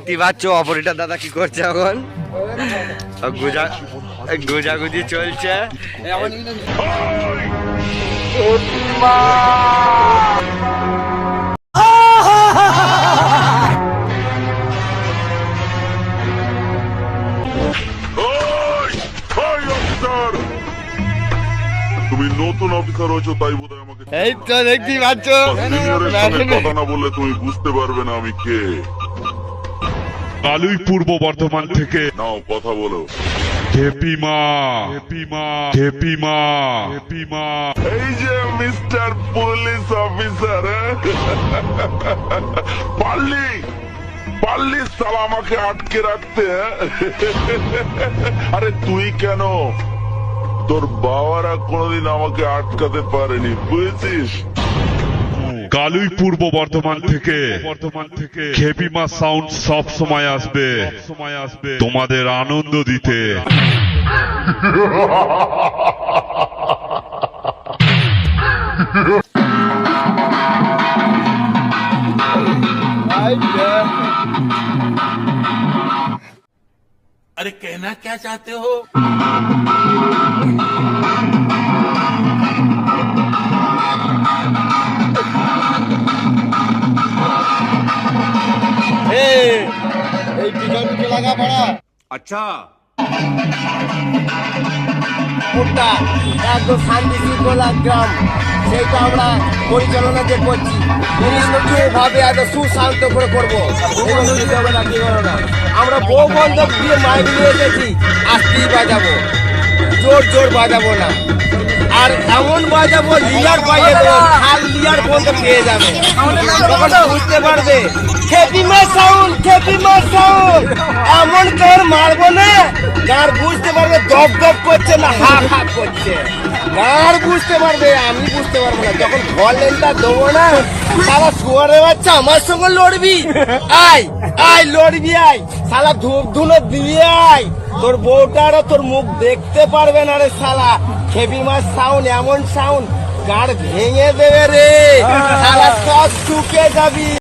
দেখতেই পাচ্ছ অপারেটর দাদা কি করছে এখন, গোজাগুজি চলছে। তুমি নতুন অফিসার হয়েছো তাই বোধহয় আমাকে এই তো দেখতেই পাচ্ছ, সিনিয়রের সঙ্গে কথা না বললে তুমি বুঝতে পারবে না আমি কে। কালুই পূর্ব বর্ধমান থেকে। নাও কথা বলো। খেপিমা খেপিমা খেপিমা খেপিমা। এই যে মিস্টার পুলিশ অফিসার, পারলি পারলি সালা আমাকে আটকে রাখতে। আরে তুই কেন, তোর বাবারা কোনোদিন আমাকে আটকাতে পারেনি, বুঝেছিস? কালুই পূর্ব বর্ধমান থেকে খেপিমা সাউন্ড সব সময় আসবে তোমাদের আনন্দ দিতে। अरे कहना क्या चाहते हो? এই পিছনে লাগা পড়া। अच्छा ওটা একদম শান্তি শৃঙ্খলা গ্রাম, সেইটা আমরা পরিচালনা যে করছি ভাবে এত সুশান্ত করে করবো। আমরা বউ বন্ধব দিয়ে মাইক নিয়ে এসেছি, আস্তেই বাজাবো, জোর জোর বাজাবো না, আর এমন বাজাবো লিয়ার পাইয়ে দেবো, খাল লিয়ার বন্ধ পেয়ে যাবে, তখন বুঝতে পারবে খেপিমা সাউন্ড, খেপিমা সাউন্ড। এমন তোর মারবো না গার বুঝতে পারবে দপ দপ করছে না হা হা করছে, গার বুঝতে পারবে, আমি বুঝতে পারবো না। যখন ঘর লেনটা দেবো না, সারা শুয়ারে বাচ্চা আমার সঙ্গে লড়বি, আয় আয় লড়বি, আয় সালা ধূপ ধুলো দিয়ে আয়, তোর বউটারও তোর মুখ দেখতে পারবে না রে শালা। খেপিমা সাউন্ড এমন সাউন্ড গাড় ভেঙে দেবে রে শালা, সব চুকে যাবি।